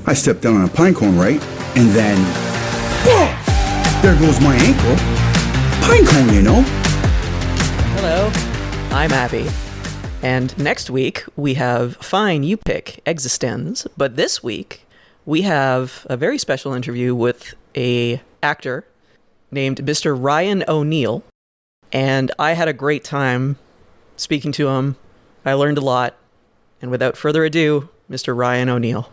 I stepped down on a pine cone, right? And then, whoa! There goes my ankle. Pine cone, you know? Hello, I'm Abby. And next week, we have Fine, You Pick, Existenz. But this week, we have a very special interview with a actor named Mr. Ryan O'Neal. And I had a great time speaking to him. I learned a lot. And without further ado, Mr. Ryan O'Neal.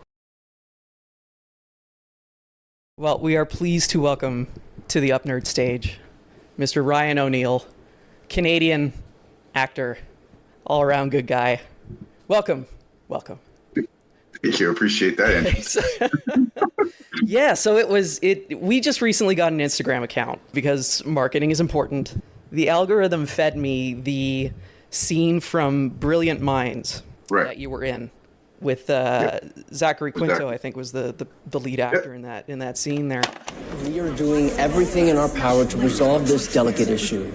Well, we are pleased to welcome to the UpNerd stage Mr. Ryan O'Neal, Canadian actor, all-around good guy. Welcome. Thank you. Appreciate that. Yeah, so we just recently got an Instagram account because marketing is important. The algorithm fed me the scene from Brilliant Minds that you were in with Zachary Quinto, I think was the lead actor in that scene there. We are doing everything in our power to resolve this delicate issue.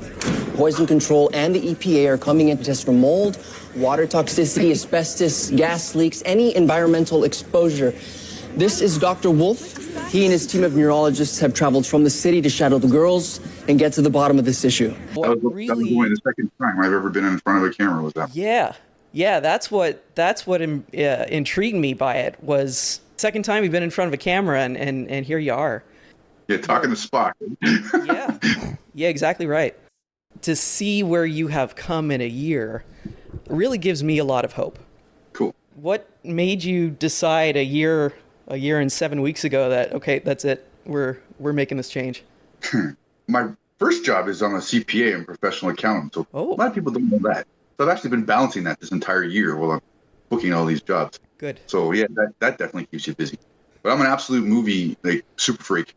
Poison Control and the EPA are coming in to test for mold, water toxicity, asbestos, gas leaks, any environmental exposure. This is Dr. Wolf. He and his team of neurologists have traveled from the city to shadow the girls and get to the bottom of this issue. That was only the second time I've ever been in front of a camera. Was that? Yeah, that's what intrigued me by it was second time you've been in front of a camera and here you are. Yeah, talking to Spock. Yeah, exactly right. To see where you have come in a year really gives me a lot of hope. Cool. What made you decide a year and 7 weeks ago that, okay, that's it, we're making this change? My first job is I'm a CPA and professional accountant, so a lot of people don't know that. So I've actually been balancing that this entire year while I'm booking all these jobs. Good. So yeah, that definitely keeps you busy. But I'm an absolute movie super freak.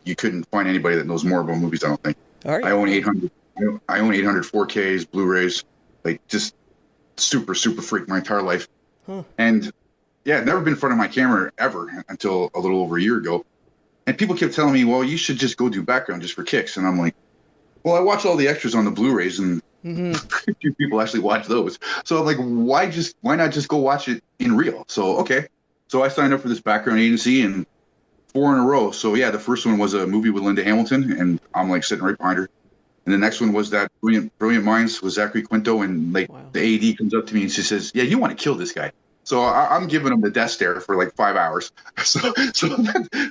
You couldn't find anybody that knows more about movies, I don't think. All right. I own 800 4Ks, Blu-rays, just super freak my entire life. Huh. And yeah, I've never been in front of my camera ever until a little over a year ago. And people kept telling me, well, you should just go do background just for kicks. And I'm like, well, I watch all the extras on the Blu-rays and few people actually watch those. So I'm like, why not just go watch it in real? So, okay. So I signed up for this background agency and 4 in a row. So yeah, the first one was a movie with Linda Hamilton and I'm sitting right behind her. And the next one was that Brilliant Minds with Zachary Quinto. And the AD comes up to me and she says, yeah, you want to kill this guy. So I'm giving him the death stare for 5 hours. So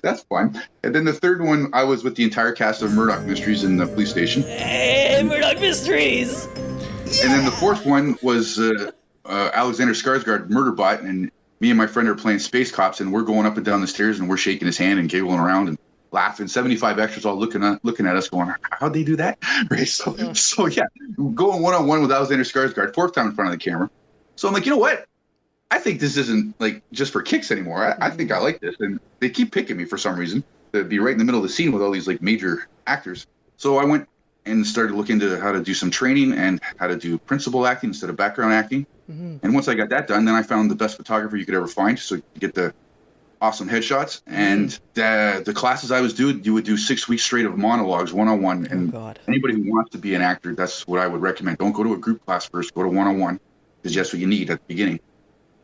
that's fun. And then the third one, I was with the entire cast of Murdoch Mysteries in the police station. Hey, Murdoch Mysteries! And then the fourth one was Alexander Skarsgård, Murderbot, and me and my friend are playing space cops, and we're going up and down the stairs, and we're shaking his hand and giggling around and laughing. 75 extras all looking at us going, how'd they do that? Right? So yeah, going one-on-one with Alexander Skarsgård, fourth time in front of the camera. So I'm like, you know what? I think this isn't just for kicks anymore. I think I like this. And they keep picking me for some reason to be right in the middle of the scene with all these major actors. So I went and started looking into how to do some training and how to do principal acting instead of background acting. Mm-hmm. And once I got that done, then I found the best photographer you could ever find. So you get the awesome headshots. And the classes I was doing, you would do 6 weeks straight of monologues, one-on-one. And anybody who wants to be an actor, that's what I would recommend. Don't go to a group class first. Go to one-on-one because that's what you need at the beginning.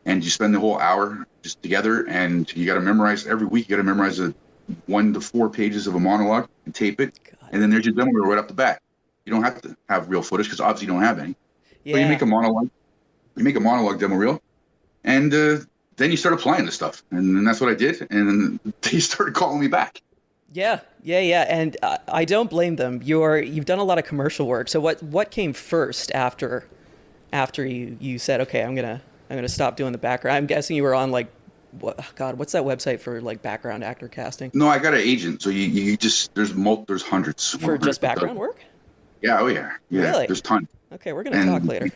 And you spend the whole hour just together, and you got to memorize every week. You got to memorize 1 to 4 pages of a monologue and tape it, and then there's your demo reel right off the bat. You don't have to have real footage because obviously you don't have any. Yeah. So you make a monologue. You make a monologue demo reel, and then you start applying the stuff, and that's what I did. And they started calling me back. Yeah, and I don't blame them. You've done a lot of commercial work. So what came first after you said, okay, I'm gonna stop doing the background? I'm guessing you were on what's that website for background actor casting? No, I got an agent. So you just there's hundreds for just background work. Yeah, oh yeah, really? There's tons. Okay, we're gonna talk later.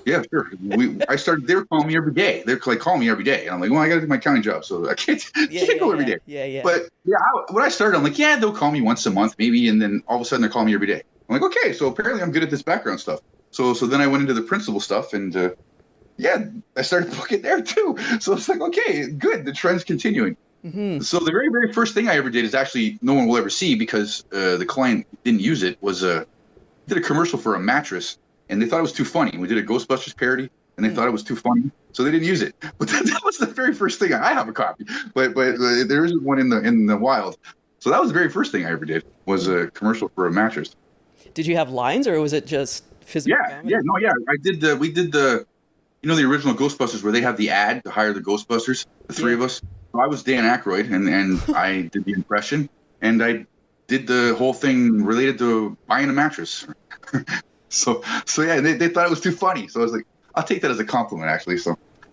Yeah, sure. They were calling me every day. They're calling me every day. And I'm like, well, I got to do my accounting job, so I can't go every day. Yeah. But yeah, when I started, I'm like, yeah, they'll call me once a month maybe, and then all of a sudden they're calling me every day. I'm like, okay, so apparently I'm good at this background stuff. So then I went into the principal stuff, and I started booking there too. So it's like, okay, good. The trend's continuing. Mm-hmm. So the very, very first thing I ever did is actually no one will ever see because the client didn't use it. Did a commercial for a mattress, and they thought it was too funny. We did a Ghostbusters parody, and they thought it was too funny. so they didn't use it. But that was the very first thing. I have a copy, but there isn't one in the wild. So that was the very first thing I ever did, was a commercial for a mattress. Did you have lines, or was it just physical comedy? We did the the original Ghostbusters where they have the ad to hire the Ghostbusters, the three of us. So I was Dan Aykroyd, and I did the impression, and I did the whole thing related to buying a mattress. so yeah, they thought it was too funny. So I was like, I'll take that as a compliment, actually.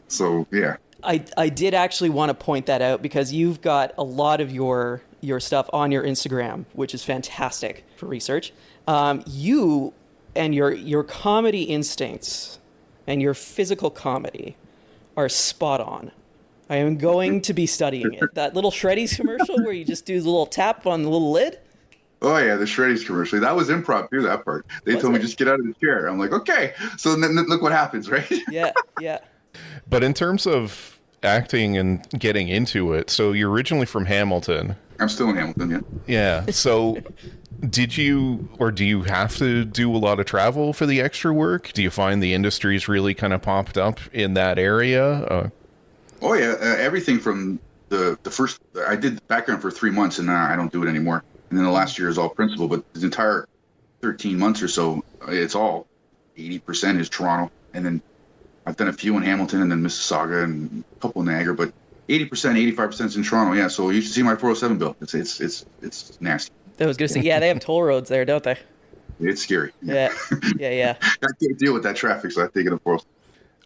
So yeah. I did actually want to point that out, because you've got a lot of your stuff on your Instagram, which is fantastic for research. You and your comedy instincts and your physical comedy are spot on. I am going to be studying it. That little Shreddies commercial where you just do the little tap on the little lid. Oh yeah, the Shreddies commercial. That was improv too, that part. They told me just get out of the chair. I'm like, okay. So then look what happens, right? Yeah. But in terms of acting and getting into it, so you're originally from Hamilton. I'm still in Hamilton, yeah. Yeah. So did you, or do you have to do a lot of travel for the extra work? Do you find the industry's really kind of popped up in that area? Oh yeah, everything from the first. I did the background for 3 months, and I don't do it anymore. And then the last year is all principal, but the entire 13 months or so, it's all 80% is Toronto, and then I've done a few in Hamilton, and then Mississauga, and a couple in Niagara, but 80%, 85% is in Toronto. Yeah, so you should see my 407 bill. It's nasty. I was gonna say, yeah, they have toll roads there, don't they? It's scary. Yeah. I can't deal with that traffic, so I take it a 407.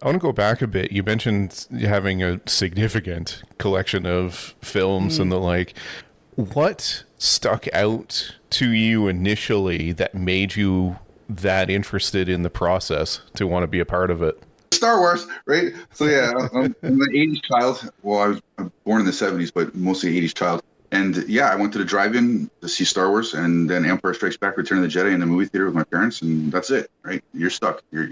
I want to go back a bit. You mentioned having a significant collection of films and the like. What stuck out to you initially that made you that interested in the process to want to be a part of it? Star Wars, right? So yeah, I'm an 80s child. Well, I was born in the 70s, but mostly 80s child. And yeah, I went to the drive-in to see Star Wars, and then Empire Strikes Back, Return of the Jedi in the movie theater with my parents, and that's it, right? You're stuck. You're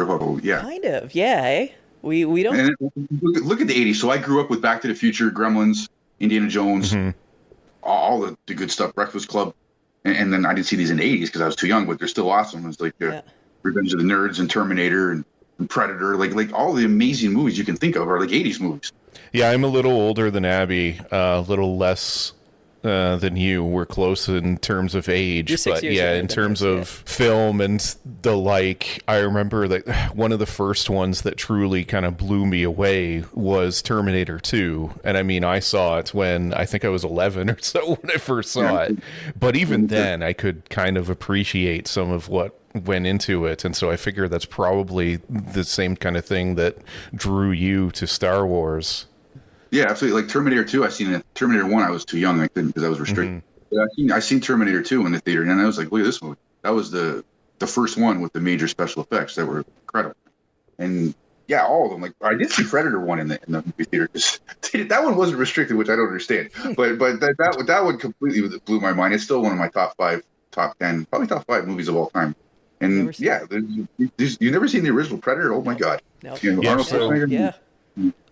hooked. Yeah. Kind of, yeah. Eh? We don't. And look at the 80s. So I grew up with Back to the Future, Gremlins, Indiana Jones, all the good stuff, Breakfast Club, and then I didn't see these in the 80s because I was too young, but they're still awesome. It's like Revenge of the Nerds and Terminator and Predator, like all the amazing movies you can think of are like 80s movies. Yeah, I'm a little older than Abby, a little less than you. We're close in terms of age, but yeah, in terms of film and the like, I remember that one of the first ones that truly kind of blew me away was Terminator 2. And I mean, I saw it when I think I was 11 or so when I first saw it. But even then, I could kind of appreciate some of what went into it, and so I figure that's probably the same kind of thing that drew you to Star Wars. Yeah, absolutely. Like Terminator 2, I seen it. Terminator 1, I was too young. I couldn't because I was restricted. But I seen Terminator 2 in the theater, and I was like, look at this movie. That was the first one with the major special effects that were incredible. And yeah, all of them. Like I did see Predator 1 in the movie theater. That one wasn't restricted, which I don't understand. But that one completely blew my mind. It's still one of my top 5, top 10, probably top 5 movies of all time. And yeah, you've never seen the original Predator? Oh my God. No. Yeah.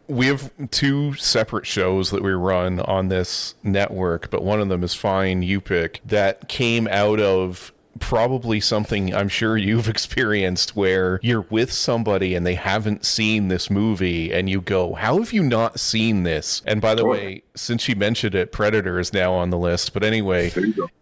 We have 2 separate shows that we run on this network, but one of them is Fine You Pick, that came out of probably something I'm sure you've experienced where you're with somebody and they haven't seen this movie and you go, how have you not seen this? And by the way, since you mentioned it, Predator is now on the list. But anyway,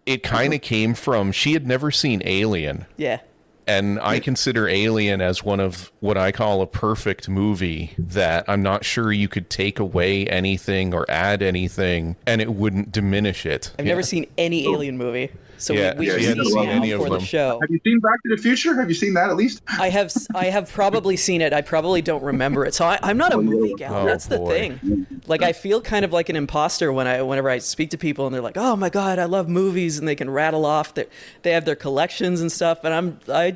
it kind of came from, she had never seen Alien. Yeah. And I consider Alien as one of what I call a perfect movie that I'm not sure you could take away anything or add anything and it wouldn't diminish it. I've never seen any Alien movie. So we hadn't seen any of them. The show. Have you seen Back to the Future? Have you seen that at least? I have probably seen it. I probably don't remember it. So I'm not a movie gal. That's the thing. Like I feel kind of like an imposter whenever I speak to people and they're like, "Oh my God, I love movies," and they can rattle off they have their collections and stuff, and I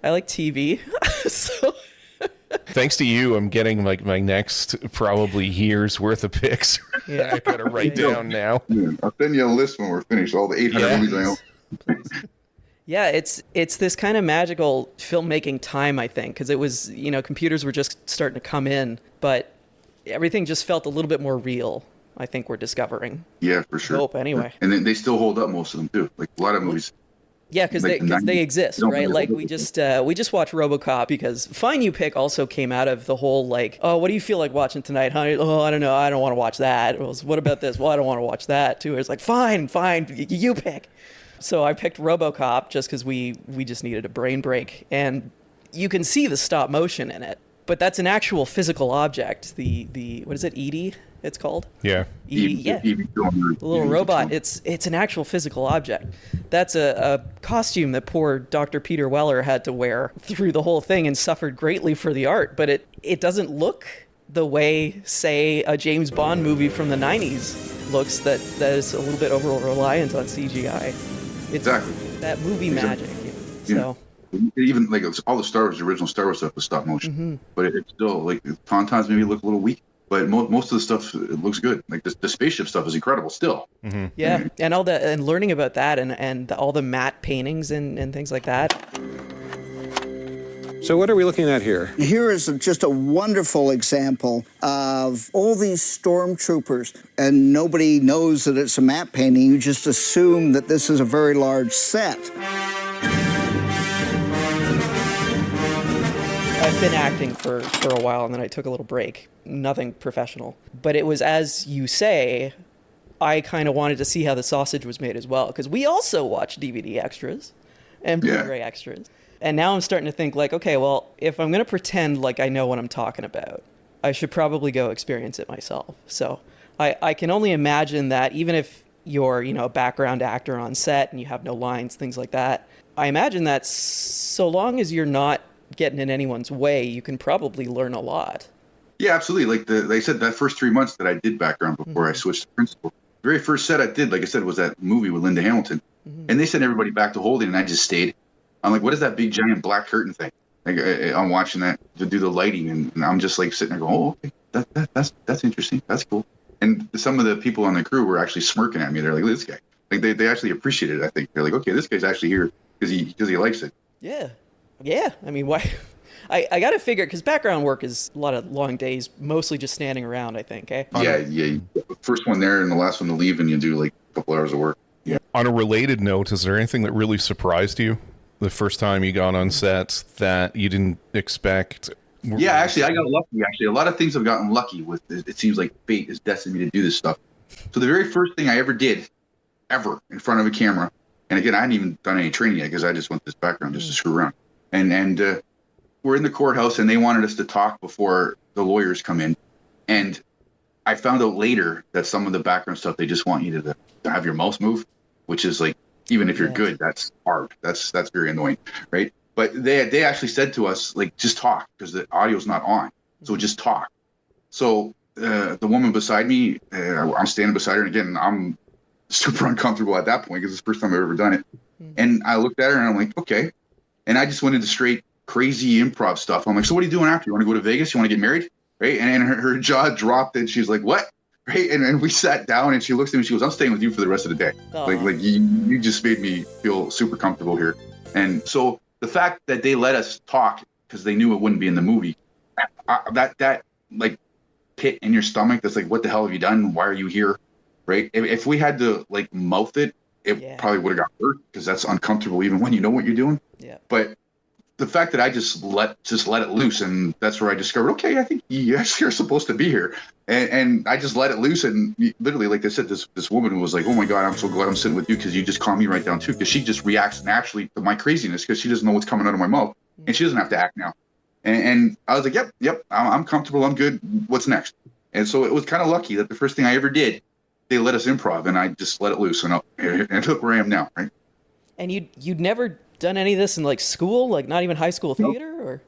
like TV. So thanks to you, I'm getting like my next probably year's worth of picks. Yeah, I gotta write down now. Yeah, I'll send you a list when we're finished. All the 800 movies I know. Yeah, it's this kind of magical filmmaking time, I think, because it was, computers were just starting to come in, but everything just felt a little bit more real. I think we're discovering. Yeah, for sure. Hope anyway. And then they still hold up, most of them too. Like a lot of movies Yeah, because they exist, right? Like we just watched RoboCop because Fine You Pick also came out of the whole like, oh, what do you feel like watching tonight, honey? Oh, I don't know, I don't want to watch that. It was, what about this? Well, I don't want to watch that too. It's like, fine, you pick. So I picked RoboCop just because we just needed a brain break, and you can see the stop motion in it, but that's an actual physical object. The what is it, Edie? It's called? Yeah. Yeah. The little robot. It's an actual physical object. That's a costume that poor Dr. Peter Weller had to wear through the whole thing and suffered greatly for the art, but it doesn't look the way, say, a James Bond movie from the 90s looks that is a little bit over-reliant on CGI. It's exactly. That movie magic. So. Even like all the original Star Wars stuff was stop motion, but it's still like Tauntauns maybe look a little weak. But most of the stuff, it looks good. Like the spaceship stuff is incredible still. Mm-hmm. Yeah, and all that, and learning about that, and all the matte paintings and things like that. So what are we looking at here? Here is just a wonderful example of all these stormtroopers, and nobody knows that it's a matte painting. You just assume that this is a very large set. I've been acting for a while, and then I took a little break. Nothing professional. But it was, as you say, I kind of wanted to see how the sausage was made as well, because we also watch DVD extras and Blu-ray extras. And now I'm starting to think, like, okay, well, if I'm going to pretend like I know what I'm talking about, I should probably go experience it myself. So I can only imagine that even if you're, a background actor on set and you have no lines, things like that, I imagine that so long as you're not getting in anyone's way, you can probably learn a lot. Yeah, absolutely. Like they said, that first 3 months that I did background before I switched to principal, the very first set I did, like I said, was that movie with Linda Hamilton. And they sent everybody back to holding, and I just stayed. I'm like, what is that big giant black curtain thing? Like I'm watching that to do the lighting, and I'm just like sitting there going, oh, okay, that's interesting, that's cool. And some of the people on the crew were actually smirking at me. They're like, this guy, like they actually appreciated it. I think they're like, okay, this guy's actually here because he likes it. Yeah. I mean, why? I got to figure, because background work is a lot of long days, mostly just standing around, I think. Yeah. First one there and the last one to leave, and you do like a couple hours of work. Yeah. On a related note, is there anything that really surprised you the first time you got on set that you didn't expect? Yeah, actually, I got lucky. Actually, a lot of things I've gotten lucky with. It seems like fate is destined me to do this stuff. So the very first thing I ever did, in front of a camera, and again, I hadn't even done any training yet because I just went this background just to screw around. And we're in the courthouse, and they wanted us to talk before the lawyers come in. And I found out later that some of the background stuff, they just want you to have your mouse move, which is like, even if you're good, that's hard. That's very annoying, right? But they actually said to us, like, just talk, because the audio's not on. So just talk. So the woman beside me, I'm standing beside her, and again, I'm super uncomfortable at that point because it's the first time I've ever done it. And I looked at her, and I'm like, okay. And I just went into straight crazy improv stuff. I'm like, so what are you doing after? You want to go to Vegas? You want to get married? Right? And her jaw dropped, and she's like, what? Right? And we sat down, and she looks at me, she goes, I'm staying with you for the rest of the day. Aww. Like you just made me feel super comfortable here. And so the fact that they let us talk because they knew it wouldn't be in the movie, that like pit in your stomach, that's like, what the hell have you done? Why are you here? Right? If we had to like mouth it, probably would have got hurt, because that's uncomfortable even when you know what you're doing. Yeah. But the fact that I just let it loose, and that's where I discovered, okay, I think you actually are supposed to be here. And I just let it loose, and literally, like I said, this woman was like, oh my God, I'm so glad I'm sitting with you, because you just calm me right down too, because she just reacts naturally to my craziness, because she doesn't know what's coming out of my mouth, and she doesn't have to act now. And I was like, yep, I'm comfortable, I'm good, what's next? And so it was kind of lucky that the first thing I ever did, they let us improv, and I just let it loose, and look where I am now, right? And you'd never done any of this in like school, like not even high school theater, or?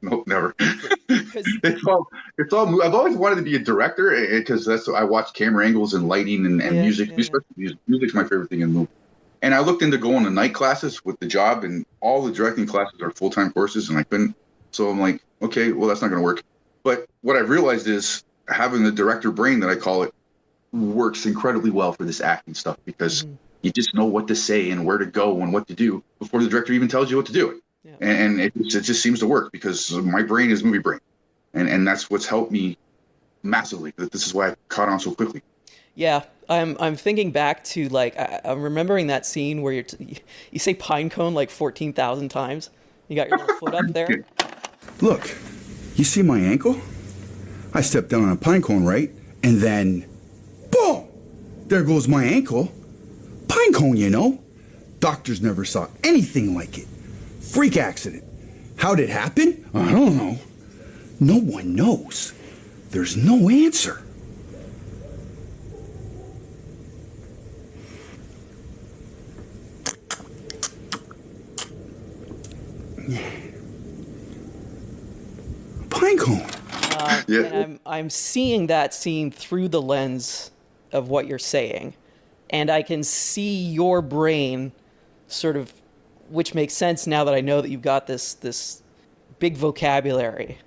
Nope, never. It's all. I've always wanted to be a director, because I watch camera angles and lighting and music. Especially music. Music's my favorite thing in the movie. And I looked into going to night classes with the job, and all the directing classes are full-time courses, and I couldn't. So I'm like, okay, well, that's not going to work. But what I've realized is having the director brain, that I call it, works incredibly well for this acting stuff, because you just know what to say and where to go and what to do before the director even tells you what to do. Yeah. And it just seems to work, because my brain is movie brain. And that's what's helped me massively. This is why I caught on so quickly. Yeah, I'm thinking back to like I'm remembering that scene where you say pine cone like 14,000 times. You got your little foot up there. Look, you see my ankle? I stepped down on a pine cone, right? And then, boom! There goes my ankle. Pine cone, you know. Doctors never saw anything like it. Freak accident. How'd it happen? I don't know. No one knows. There's no answer. Pine cone. Yeah. And I'm seeing that scene through the lens of what you're saying, and I can see your brain sort of, which makes sense now that I know that you've got this big vocabulary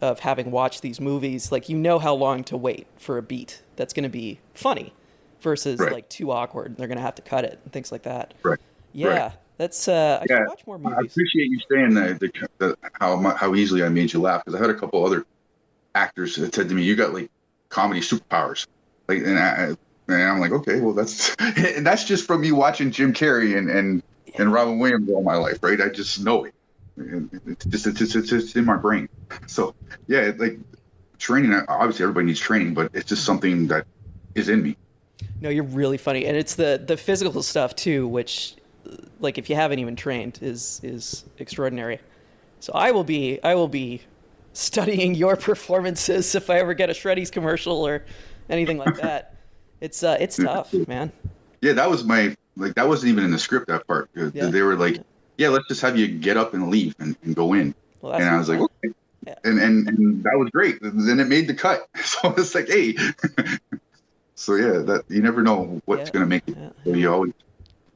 of having watched these movies. Like, you know how long to wait for a beat that's going to be funny versus Right. like too awkward. They're going to have to cut it and things like that. Right. Yeah. Right. That's I should watch more I movies. appreciate you saying how easily I made you laugh, because I had a couple other actors that said to me, "You got like comedy superpowers," like, and I'm like, okay, well and that's just from me watching Jim Carrey and Robin Williams all my life, right? I just know it. It's just in my brain. So yeah, like training. Obviously, everybody needs training, but it's just something that is in me. No, you're really funny, and it's the physical stuff too, which, like, if you haven't even trained, is extraordinary. So I will be studying your performances if I ever get a Shreddies commercial or anything like that. It's tough, man. Yeah, that was that wasn't even in the script, that part. Yeah. They were like, yeah, let's just have you get up and leave and go in. Well, that's and I was like, okay. Yeah. And that was great. Then it made the cut. So it's like, hey. So yeah, that you never know what's going to make it. Yeah. So you always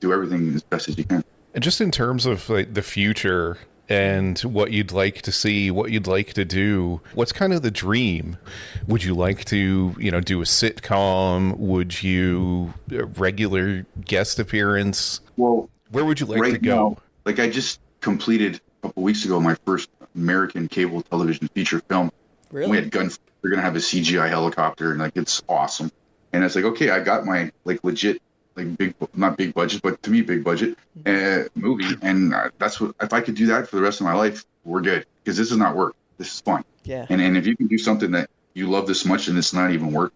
do everything as best as you can. And just in terms of like the future and what you'd like to see, what you'd like to do, what's kind of the dream? Would you like to, do a sitcom? Would you a regular guest appearance? Well, where would you like right to go? now, like I just completed a couple weeks ago my first American cable television feature film. Really? We had guns. We're gonna have a CGI helicopter, and like it's awesome. And it's like, okay, I got my like legit, like big, not big budget, but to me big budget movie, and that's what, if I could do that for the rest of my life, we're good, because this is not work. This is fun. Yeah. And if you can do something that you love this much and it's not even work,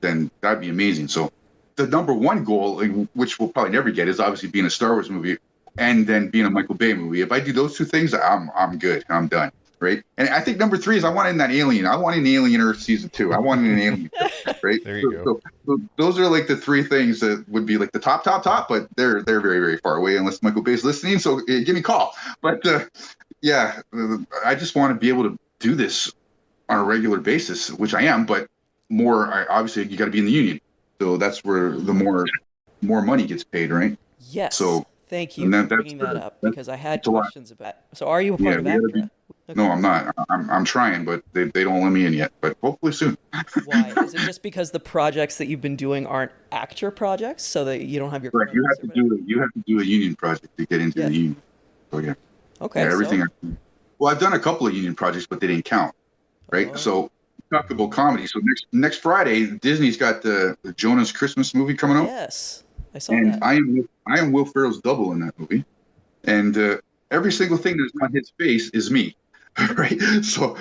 then that'd be amazing. So the number one goal, like, which we'll probably never get, is obviously being a Star Wars movie and then being a Michael Bay movie. If I do those two things, I'm good. I'm done. Right. And I think number three is I want in that Alien. I want in Alien Earth season 2. I want in an Alien. Right. There you go. So those are like the three things that would be like the top, but they're very, very far away unless Michael Bay's listening. So give me a call. But yeah, I just want to be able to do this on a regular basis, which I am. But obviously, you got to be in the union. So that's where the more money gets paid. Right. Yes. So thank you for bringing that up, because I had questions about. So are you a part of Yeah, ACTRA? Okay. No, I'm not. I'm trying, but they don't let me in yet. But hopefully soon. Why? Is it just because the projects that you've been doing aren't ACTRA projects, so that you don't have your? Correct. You have to do a union project to get into the union. So yeah. Okay. Yeah, everything. So, Well, I've done a couple of union projects, but they didn't count. Right. Oh. So talk about comedy. So next Friday, Disney's got the Jonas Christmas movie coming out. yes, I saw And that. I am Will Ferrell's double in that movie, and every single thing that's on his face is me. Right. So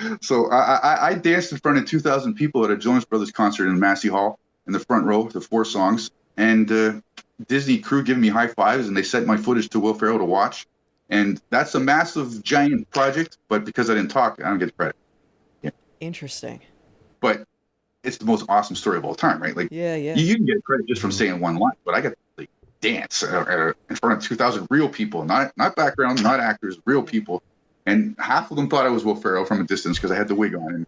I danced in front of 2,000 people at a Jonas Brothers concert in Massey Hall in the front row, the 4 songs, and Disney crew giving me high fives, and they sent my footage to Will Ferrell to watch. And that's a massive, giant project, but because I didn't talk, I don't get the credit. Yeah. Interesting. But it's the most awesome story of all time, right? Like, Yeah. you can get credit just from saying one line, but I got to like dance in front of 2,000 real people, not background, not actors, real people. And half of them thought I was Will Ferrell from a distance because I had the wig on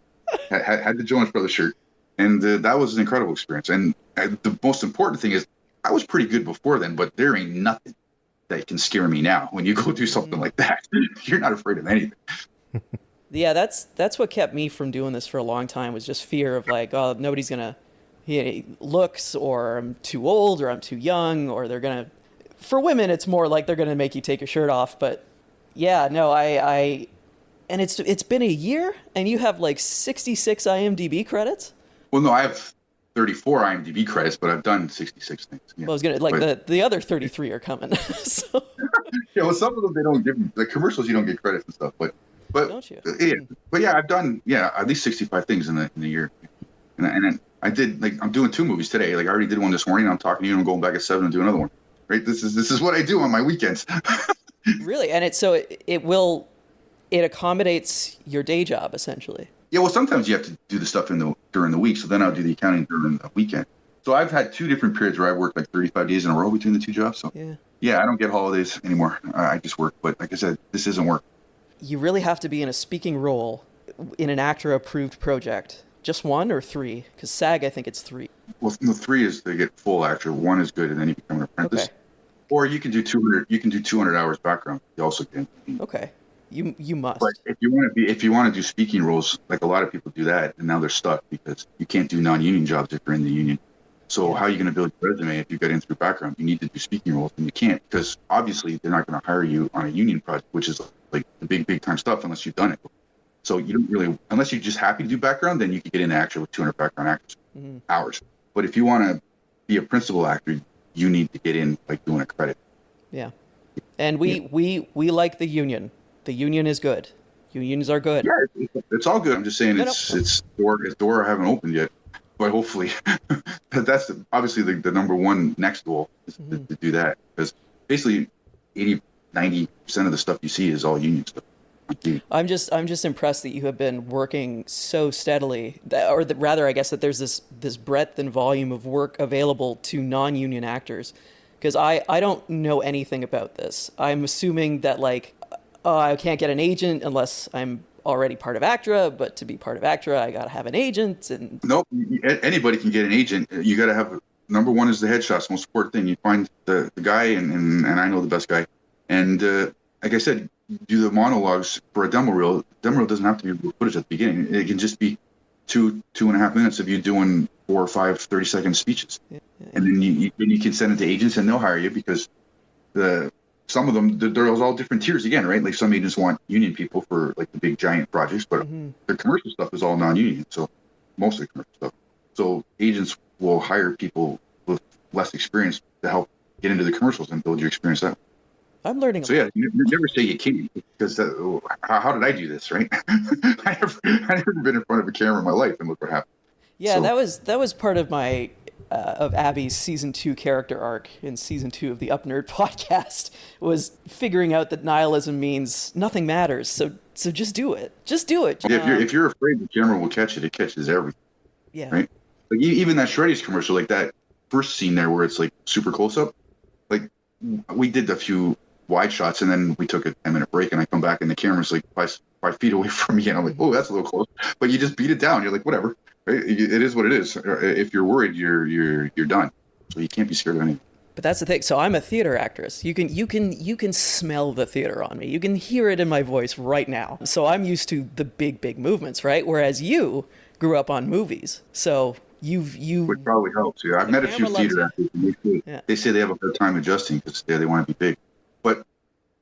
and had the Jonas Brothers shirt. And that was an incredible experience. And the most important thing is I was pretty good before then, but there ain't nothing that can scare me now. When you go do something like that, you're not afraid of anything. Yeah, that's what kept me from doing this for a long time, was just fear of like, oh, nobody's gonna looks, or I'm too old, or I'm too young, or they're gonna. For women, it's more like they're gonna make you take your shirt off. But yeah, no, I and it's been a year, and you have like 66 IMDb credits. Well, no, I have 34 IMDb credits, but I've done 66 things. Yeah. Well, I was gonna the other 33 are coming. So. Yeah, well, some of them they don't give the commercials. You don't get credits and stuff, but don't you? I've done at least 65 things in the year, and I did I'm doing 2 movies today. Like I already did one this morning. I'm talking to you. And I'm going back at 7 and do another one. Right. This is what I do on my weekends. Really, and it accommodates your day job essentially. Yeah, well, sometimes you have to do the stuff during the week, so then I'll do the accounting during the weekend. So I've had 2 different periods where I worked like 35 days in a row between the 2 jobs. So yeah, I don't get holidays anymore. I just work. But like I said, this isn't work. You really have to be in a speaking role in an actor-approved project. Just 1 or 3? Because SAG, I think it's 3. Well, the 3 is to get full actor. 1 is good, and then you become an apprentice. Okay. Or you can do 200. You can do 200 hours background. You also can. Okay. You must. But if you want to do speaking roles, like a lot of people do that, and now they're stuck because you can't do non-union jobs if you're in the union. So how are you going to build your resume if you got in through background? You need to do speaking roles, and you can't because obviously they're not going to hire you on a union project, which is like the big time stuff unless you've done it. So you don't really, unless you're just happy to do background, then you can get into actor with 200 background actors hours. But if you want to be a principal actor, you need to get in like doing a credit. Yeah, and we like the union. The union is good. Unions are good. Yeah, it's all good. I'm just saying it's door haven't opened yet, but hopefully that's obviously the number one next goal is to do that, because basically 80-90% of the stuff you see is all union stuff. I'm just impressed that you have been working so steadily, rather I guess that there's this breadth and volume of work available to non-union actors, because I don't know anything about this. I'm assuming that I can't get an agent unless I'm already part of ACTRA, but to be part of ACTRA, I got to have an agent. And nope, anybody can get an agent. You got to have, number one is the headshots, most important thing. You find the guy, and I know the best guy. And like I said, do the monologues for a demo reel. Demo reel doesn't have to be footage at the beginning. It can just be 2.5 minutes of you doing 4 or 5 30-second speeches. Yeah. And then you can send it to agents, and they'll hire you, because some of them, there's all different tiers again, right? Like some agents want union people for like the big giant projects, but the commercial stuff is all non-union. So most of the commercial stuff. So agents will hire people with less experience to help get into the commercials and build your experience out. I'm learning. So yeah, you never say you can't, because how did I do this, right? I never been in front of a camera in my life, and look what happened. Yeah, so, that was part of my of Abby's season 2 character arc in season 2 of the UpNerd podcast, was figuring out that nihilism means nothing matters. So just do it. Just do it. Yeah, if you're afraid the camera will catch it, it catches everything. Yeah. Right. Like even that Shreddy's commercial, like that first scene there where it's like super close up. Like we did a few wide shots, and then we took a 10-minute break, and I come back and the camera's like 5 feet away from me, and I'm like, oh, that's a little close. But you just beat it down. You're like, whatever. Right? It is what it is. If you're worried, you're done. So you can't be scared of anything. But that's the thing. So I'm a theater actress. You can smell the theater on me. You can hear it in my voice right now. So I'm used to the big movements, right? Whereas you grew up on movies. So which probably helps. Yeah, I've met a few theater actors, and they say they have a hard time adjusting because they want to be big. But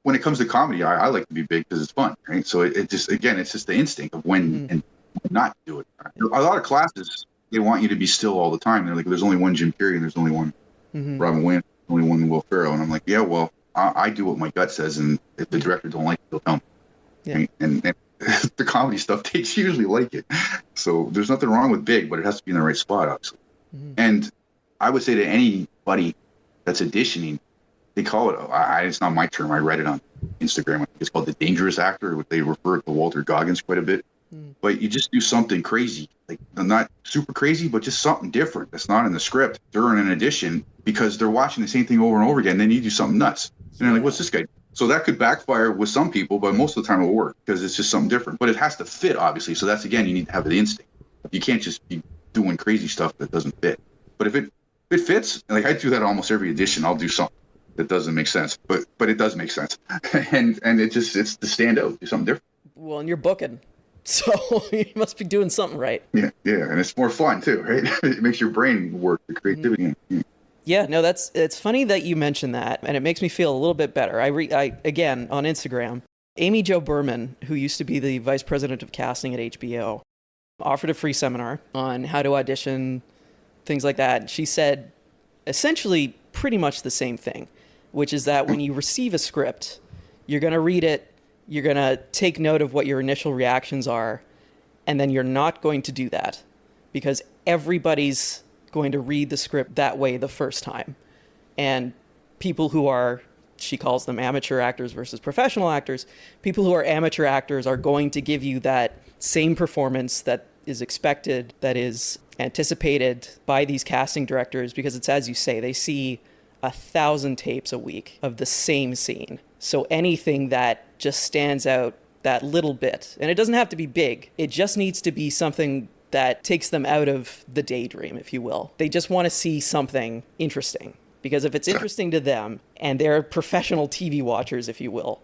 when it comes to comedy, I like to be big because it's fun, right? So it's just the instinct of when and not do it. A lot of classes, they want you to be still all the time. They're like, there's only one Jim Carrey and there's only one Robin Williams, only one Will Ferrell. And I'm like, yeah, well, I do what my gut says, and if the director don't like it, they'll tell me. Yeah. Right? And the comedy stuff, they usually like it. So there's nothing wrong with big, but it has to be in the right spot, obviously. And I would say to anybody that's auditioning, they call it, it's not my term, I read it on Instagram, I think it's called the dangerous actor. They refer to Walter Goggins quite a bit. But you just do something crazy, like not super crazy, but just something different that's not in the script during an audition, because they're watching the same thing over and over again. Then you do something nuts, and they're like, "What's this guy?" So that could backfire with some people, but most of the time it will work because it's just something different. But it has to fit, obviously. So that's, again, you need to have the instinct. You can't just be doing crazy stuff that doesn't fit. But if it fits, like I do that almost every audition, I'll do something that doesn't make sense, but it does make sense, and it's to stand out, do something different. Well, and you're booking. So you must be doing something right. Yeah, and it's more fun too, right? It makes your brain work, the creativity. Yeah, no, it's funny that you mentioned that, and it makes me feel a little bit better. I again on Instagram, Amy Jo Berman, who used to be the vice president of casting at HBO, offered a free seminar on how to audition things like that. She said essentially pretty much the same thing, which is that when you receive a script, you're going to read it, you're going to take note of what your initial reactions are, and then you're not going to do that because everybody's going to read the script that way the first time. And people who are, she calls them amateur actors versus professional actors, people who are amateur actors are going to give you that same performance that is expected, that is anticipated by these casting directors, because it's, as you say, they see 1,000 tapes a week of the same scene. So anything that just stands out that little bit, and it doesn't have to be big, it just needs to be something that takes them out of the daydream, if you will. They just want to see something interesting, because if it's interesting to them, and they're professional TV watchers, if you will,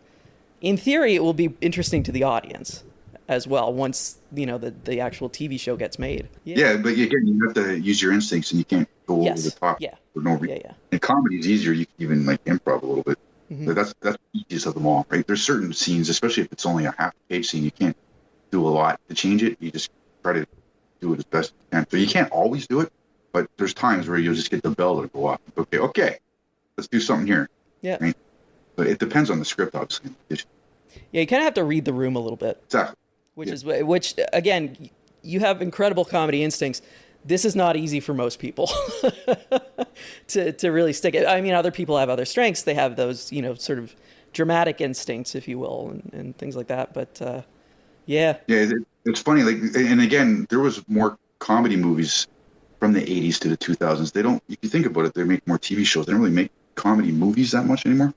in theory, it will be interesting to the audience as well once, you know, the actual TV show gets made. Yeah, but again, you have to use your instincts, and you can't go over the top for no reason. Yeah. And comedy is easier. You can even like improv a little bit. But that's the easiest of them all, right? There's certain scenes, especially if it's only a half-page scene, you can't do a lot to change it. You just try to do it as best you can. So you can't always do it, but there's times where you'll just get the bell to go off. Okay, let's do something here. Yeah. Right? But it depends on the script, obviously. Yeah, you kind of have to read the room a little bit. Exactly. Which again, you have incredible comedy instincts. This is not easy for most people to really stick it. I mean, other people have other strengths. They have those, you know, sort of dramatic instincts, if you will, and things like that. But yeah. Yeah, it's funny. Like, and again, there was more comedy movies from the 80s to the 2000s. They don't, if you think about it, they make more TV shows. They don't really make comedy movies that much anymore.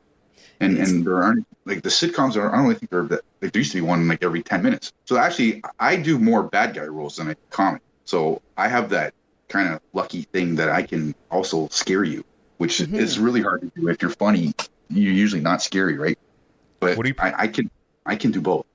And there aren't, like, the sitcoms are, I don't really think they're that, like, there used to be one like every 10 minutes. So actually, I do more bad guy roles than I do comedy. So I have that kind of lucky thing that I can also scare you, which is really hard to do. If you're funny, you're usually not scary, right? But what do you, I can do both.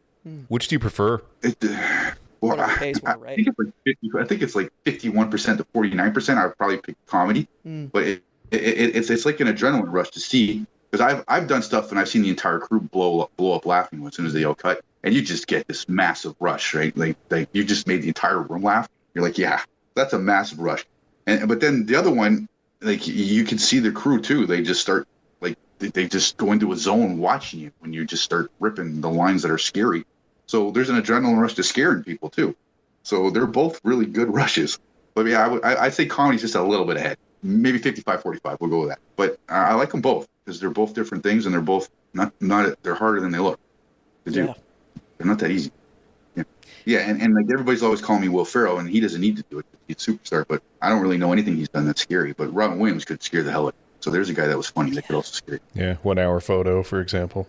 Which do you prefer? I think it's like 50. I think it's like 51% to 49%. I would probably pick comedy, but it's like an adrenaline rush to see, because I've done stuff and I've seen the entire crew blow up laughing as soon as they all cut, and you just get this massive rush, right? Like you just made the entire room laugh. You're like, yeah, that's a massive rush. But then the other one, like, you can see the crew too. They just start, like, they just go into a zone watching you when you just start ripping the lines that are scary. So there's an adrenaline rush to scaring people too. So they're both really good rushes. But yeah, I'd say comedy's just a little bit ahead. Maybe 55-45. We'll go with that. But I like them both because they're both different things, and they're both not they're harder than they look to do. They're not that easy. Yeah, and like, everybody's always calling me Will Ferrell, and he doesn't need to do it. He's a superstar, but I don't really know anything he's done that's scary. But Robin Williams could scare the hell out of me. So there's a guy that was funny that could also scare. Yeah, 1 Hour Photo, for example.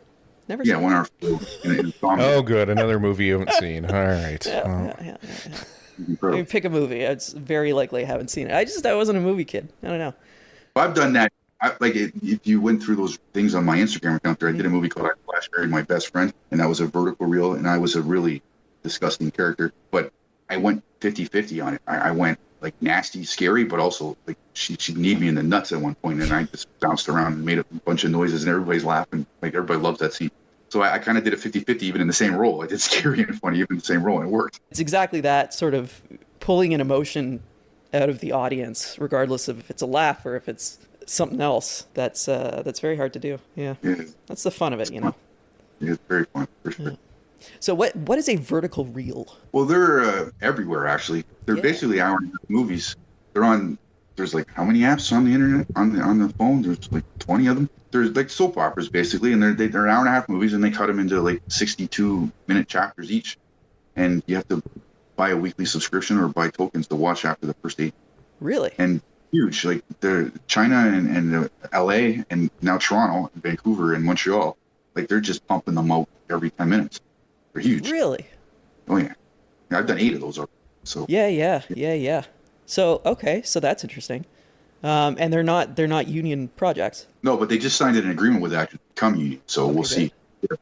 Never seen 1 Hour Photo. Oh, good. Another movie you haven't seen. All right. Yeah. Maybe pick a movie. It's very likely I haven't seen it. I wasn't a movie kid. I don't know. Well, I've done that. If you went through those things on my Instagram account there, I did a movie called I Flash Married My Best Friend, and that was a vertical reel, and I was a really disgusting character, but I went 50-50 on it. I went like nasty, scary, but also like she'd need me in the nuts at one point, and I just bounced around and made a bunch of noises, and everybody's laughing. Like, everybody loves that scene. So I kind of did a 50-50 even in the same role. I did scary and funny even in the same role, and it worked. It's exactly that, sort of pulling an emotion out of the audience, regardless of if it's a laugh or if it's something else. That's very hard to do. Yeah. That's the fun of it, you know. Yeah, it's very fun, for sure. Yeah. So what is a vertical reel? Well, they're everywhere, actually. They're basically hour-and-a-half movies. They're on, there's like, how many apps on the internet, on the phone? There's like 20 of them. There's like soap operas, basically, and they're hour-and-a-half movies, and they cut them into like 62-minute chapters each. And you have to buy a weekly subscription or buy tokens to watch after the first 8. Really? And huge. Like, they're China and LA and now Toronto and Vancouver and Montreal. Like, they're just pumping them out every 10 minutes. They're huge. Really? Oh yeah. I've done 8 of those already. So Yeah. So okay, so that's interesting. And they're not union projects. No, but they just signed an agreement with Actors to become union. So we'll see.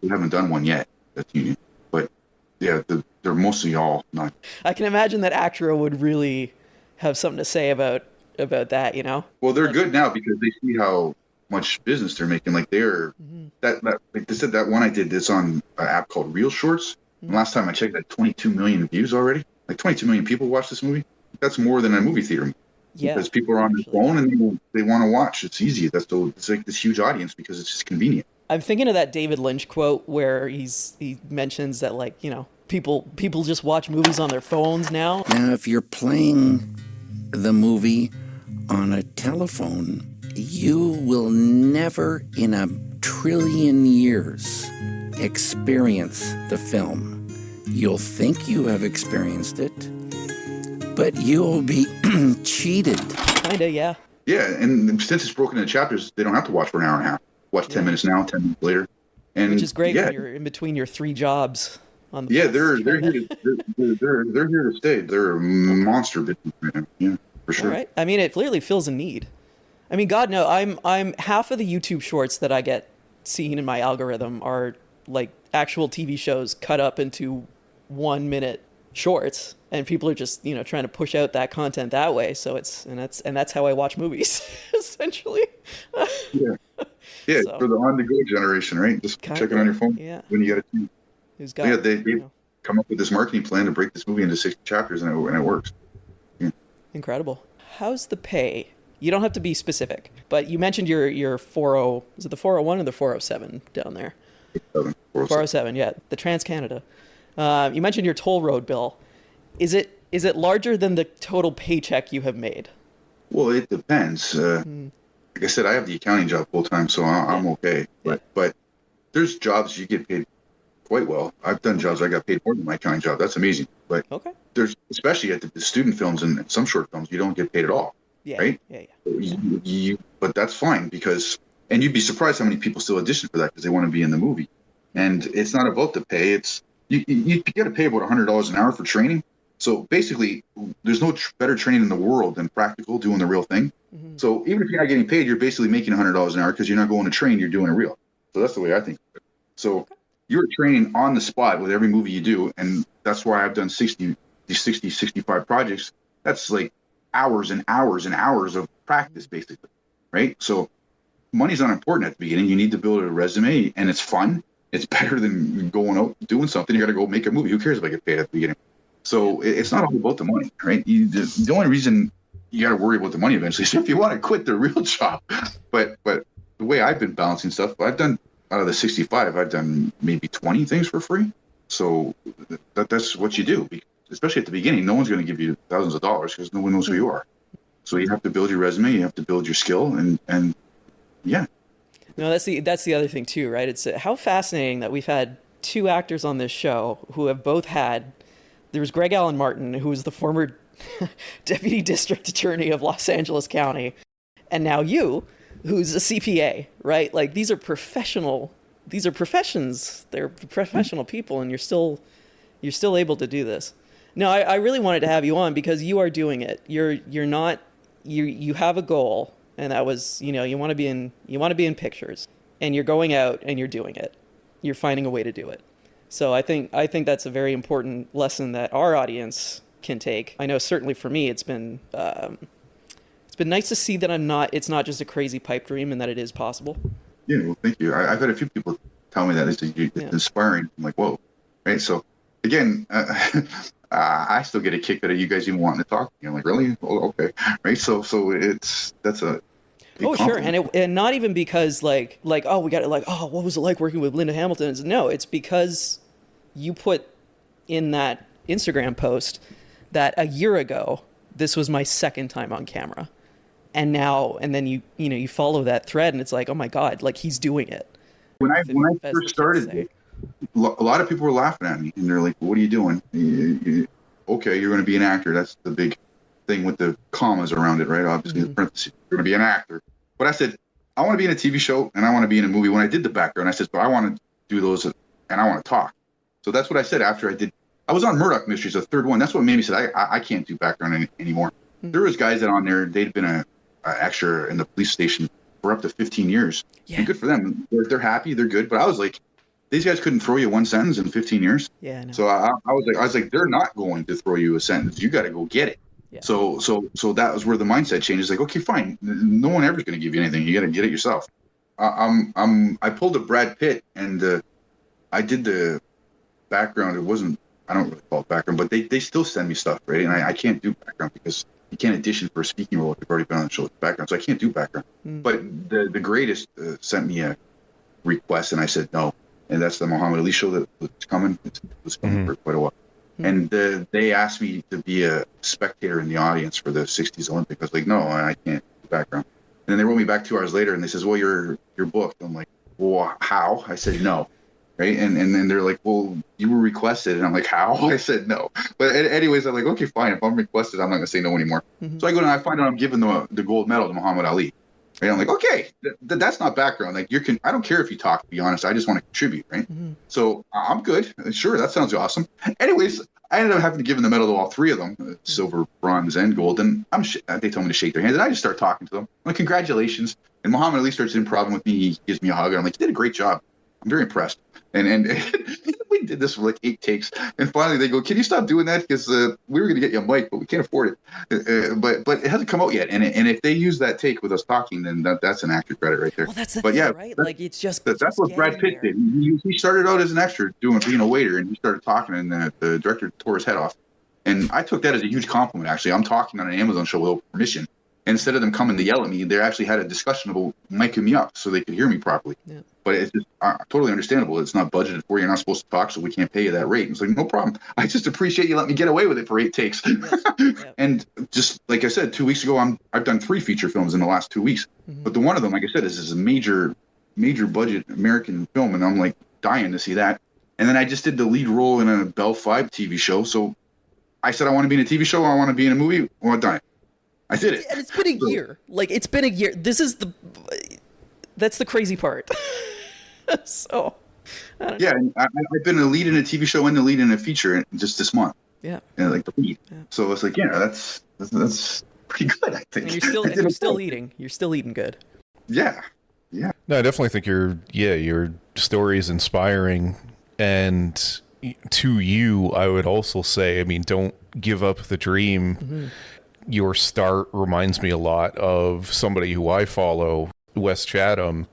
We haven't done one yet that's union. But yeah, they're mostly all not. I can imagine that Actro would really have something to say about that, you know? Well, they're good now because they see how much business they're making. Like, they're that like they said, that one I did this on an app called Real Shorts. And last time I checked, that 22 million views already. Like, 22 million people watched this movie. That's more than a movie theater. because people are on their phone and they want to watch. It's easy. It's like this huge audience because it's just convenient. I'm thinking of that David Lynch quote where he mentions that, like, people just watch movies on their phones now. Now, if you're playing the movie on a telephone, you will never in a trillion years experience the film. You'll think you have experienced it, but you'll be cheated. Kinda, yeah. Yeah, and since it's broken into chapters, they don't have to watch for an hour and a half. Watch 10 minutes now, 10 minutes later. And which is great when you're in between your 3 jobs. On the they're here to stay. They're a monster business, yeah, for sure. All right. I mean, it clearly fills a need. I mean, God, no, I'm half of the YouTube shorts that I get seen in my algorithm are like actual TV shows cut up into 1-minute shorts, and people are just trying to push out that content that way. So that's how I watch movies essentially. Yeah, so, for the on-the-go generation, right? Just check it on your phone when you get it. Who's got? They come up with this marketing plan to break this movie into 60 chapters, and it works. Yeah. Incredible. How's the pay? You don't have to be specific, but you mentioned your 40. Is it the 401 or the 407 down there? 407, yeah, the Trans-Canada. You mentioned your toll road bill. Is it larger than the total paycheck you have made? Well, it depends. Like I said, I have the accounting job full time, so I'm okay. But there's jobs you get paid quite well. I've done jobs I got paid more than my accounting job. That's amazing. But there's, especially at the student films and some short films, you don't get paid at all. Yeah. Right? Yeah. But that's fine and you'd be surprised how many people still audition for that because they want to be in the movie. And it's not about the pay. It's you get to pay about $100 an hour for training. So basically, there's no better training in the world than practical, doing the real thing. Mm-hmm. So even if you're not getting paid, you're basically making $100 an hour because you're not going to train, you're doing it real. So that's the way I think of it. So you're training on the spot with every movie you do. And that's why I've done 65 projects. That's like hours and hours and hours of practice, basically. Right? So money's not important at the beginning. You need to build a resume, and it's fun. It's better than going out doing something. You got to go make a movie. Who cares if I get paid at the beginning? So it's not all about the money, right? The only reason you got to worry about the money eventually is if you want to quit the real job. But the way I've been balancing stuff, I've done out of the 65, I've done maybe 20 things for free. So that's what you do, especially at the beginning. No one's going to give you thousands of dollars because no one knows who you are. So you have to build your resume, you have to build your skill, and yeah. No, that's the other thing too, right? It's how fascinating that we've had 2 actors on this show who have both had. There was Greg Allen Martin, who was the former deputy district attorney of Los Angeles County, and now you, who's a CPA, right? Like these are professions. They're professional people, and you're still able to do this. No, I really wanted to have you on because you are doing it. You have a goal, and that was, you want to be in pictures, and you're going out and you're doing it. You're finding a way to do it. So I think that's a very important lesson that our audience can take. I know certainly for me, it's been nice to see that it's not just a crazy pipe dream and that it is possible. Yeah, well, thank you. I've had a few people tell me that it's inspiring. I'm like, whoa, right? So again, I still get a kick out of you guys even wanting to talk to me. I'm like, really? Oh, okay, right? So that's a sure, and not even because like oh, we got it, like, oh, what was it like working with Linda Hamilton? No, it's because you put in that Instagram post that a year ago this was my second time on camera, and then you follow that thread, and it's like, oh my God, like he's doing it. When I first started, a lot of people were laughing at me, and they're like, "What are you doing? Okay, you're going to be an actor." That's the big thing with the commas around it, right? Obviously, the parentheses. You're going to be an actor. But I said, I want to be in a TV show and I want to be in a movie. When I did the background, I said, but I want to do those and I want to talk. So that's what I said after I was on Murdoch Mysteries, the third one. That's what made me say, I can't do background anymore. Mm-hmm. There was guys that on there, they'd been an extra in the police station for up to 15 years. Yeah. And good for them. They're happy, they're good. But I was like, these guys couldn't throw you one sentence in 15 years. Yeah. No. So I was like, they're not going to throw you a sentence. You got to go get it. Yeah. So that was where the mindset changed. It's like, okay, fine. No one ever is going to give you anything. You got to get it yourself. I pulled a Brad Pitt and I did the background. I don't really call it background, but they still send me stuff, right? And I can't do background because you can't audition for a speaking role if you've already been on the show with background. So I can't do background. But the greatest sent me a request, and I said no. And that's the Muhammad Ali show that was coming. It was coming for quite a while. And they asked me to be a spectator in the audience for the 60s Olympics. I was like, no, I can't do background. And then they wrote me back 2 hours later, and they says, well, you're booked. I'm like, well, how? I said no. Right. And then they're like, well, you were requested. And I'm like, how? I said no. But anyways, I'm like, okay, fine. If I'm requested, I'm not going to say no anymore. So I go and I find out I'm giving the gold medal to Muhammad Ali. Right? I'm like, okay, that's not background. Like I don't care if you talk, to be honest. I just want to contribute. Right. So I'm good. Sure. That sounds awesome. Anyways, I ended up having to give them the medal to all 3 of them, silver, bronze, and gold. And they told me to shake their hands. And I just start talking to them. I'm like, congratulations. And Muhammad Ali starts improvising with me. He gives me a hug. And I'm like, you did a great job. I'm very impressed. And we did this for like 8 takes. And finally they go, can you stop doing that? Because we were going to get you a mic, but we can't afford it. But it hasn't come out yet. And if they use that take with us talking, then that's an actor credit right there. Well, that's the thing, right? Like it's just that's what Brad Pitt did. He started out as an extra being a waiter, and he started talking, and the director tore his head off. And I took that as a huge compliment, actually. I'm talking on an Amazon show without permission. And instead of them coming to yell at me, they actually had a discussion about miking me up so they could hear me properly. Yeah. But it's just totally understandable. It's not budgeted for. You're not supposed to talk, so we can't pay you that rate. And it's like, no problem. I just appreciate you letting me get away with it for 8 takes. Yeah. And just like I said, 2 weeks ago, I've done 3 feature films in the last 2 weeks. But the one of them, like I said, is a major budget American film, and I'm like dying to see that. And then I just did the lead role in a Bell 5 TV show. So I said I want to be in a TV show. I want to be in a movie. Well, I've done it. I did it. And it's been a year. Like, it's been a year. That's the crazy part. So, yeah, and I've been a lead in a TV show and the lead in a feature just this month. Yeah. And like the lead. Yeah. So it's like, yeah, that's pretty good, I think. And you're still eating. You're still eating good. Yeah. Yeah. No, I definitely think your story is inspiring. And to you, I would also say, I mean, don't give up the dream. Your start reminds me a lot of somebody who I follow, Wes Chatham,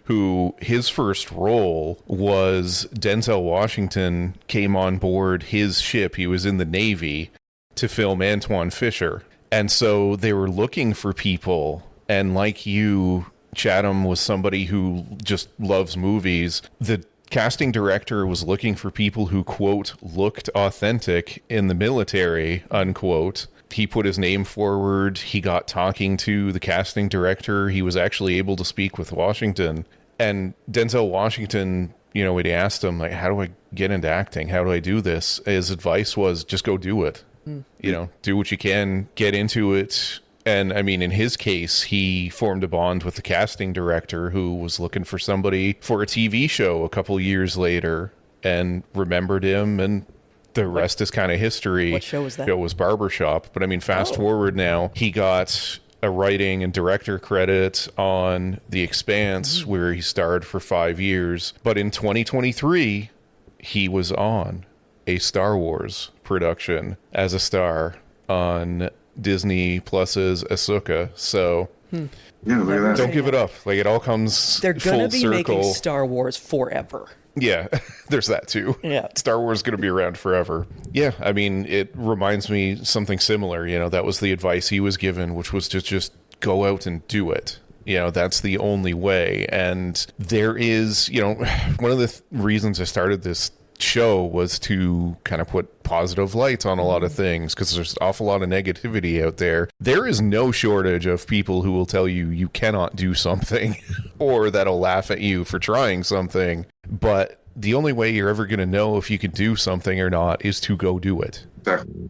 who his first role was Denzel Washington came on board his ship. He was in the Navy to film Antoine Fisher. And so they were looking for people. And like you, Chatham was somebody who just loves movies. The casting director was looking for people who, quote, looked authentic in the military, unquote. He put his name forward. He got talking to the casting director. He was actually able to speak with Washington. And Denzel Washington, you know, when he asked him, like, how do I get into acting? How do I do this? His advice was just go do it. You know, do what you can, get into it. And I mean, in his case, he formed a bond with the casting director who was looking for somebody for a TV show a couple years later and remembered him, and the rest is kind of history. What show was that? It was Barbershop. But I mean, fast forward now, he got a writing and director credit on The Expanse, where he starred for 5 years. But in 2023, he was on a Star Wars production as a star on Disney Plus's Ahsoka. So don't give it up. Like, it all comes They're gonna full be circle. Making Star Wars forever. Yeah, there's that too. Yeah. Star Wars is going to be around forever. Yeah, I mean, it reminds me something similar. You know, that was the advice he was given, which was to just go out and do it. You know, that's the only way. And there is, you know, one of the reasons I started this show was to kind of put positive light on a lot of things, because there's an awful lot of negativity out there. There is no shortage of people who will tell you you cannot do something or that'll laugh at you for trying something. But the only way you're ever going to know if you can do something or not is to go do it. Exactly.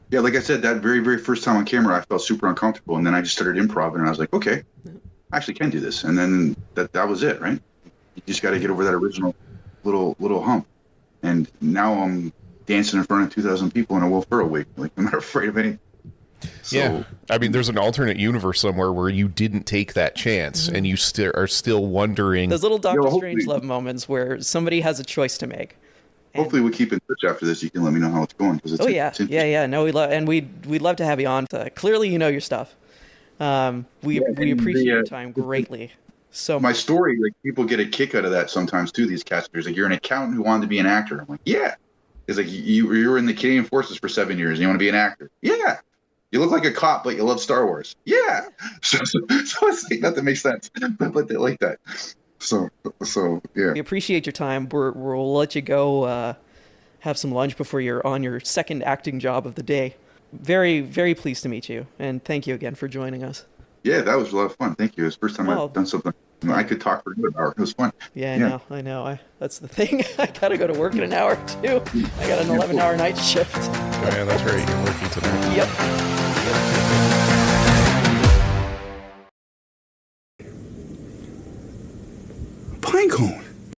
Yeah, like I said, that very, very first time on camera, I felt super uncomfortable. And then I just started improv, and I was like, okay, I actually can do this. And then that was it, right? You just got to get over that original little hump. And now I'm dancing in front of 2,000 people in a Will Ferrell wig. Like, I'm not afraid of anything. So, yeah, I mean, there's an alternate universe somewhere where you didn't take that chance, and you are still wondering. Those little Doctor Strangelove moments where somebody has a choice to make. Hopefully, we'll keep in touch after this. You can let me know how it's going. It's No, we'd love to have you on. Clearly, you know your stuff. We appreciate your time greatly. So my story, like, people get a kick out of that sometimes too. These casters, like, you're an accountant who wanted to be an actor. I'm like, yeah. It's like, you were in the Canadian Forces for 7 years and you want to be an actor. Yeah. You look like a cop, but you love Star Wars. Yeah. So it's like, that makes sense. But they like that. So yeah. We appreciate your time. We'll let you go have some lunch before you're on your second acting job of the day. Very, very pleased to meet you. And thank you again for joining us. Yeah, that was a lot of fun. Thank you. It's the first time I've done something. I could talk for a good hour. It was fun. Yeah, I know. That's the thing. I got to go to work in an hour, too. I got an 11-hour night shift. Oh, yeah, that's right. You're working tonight. Yep. Pinecone.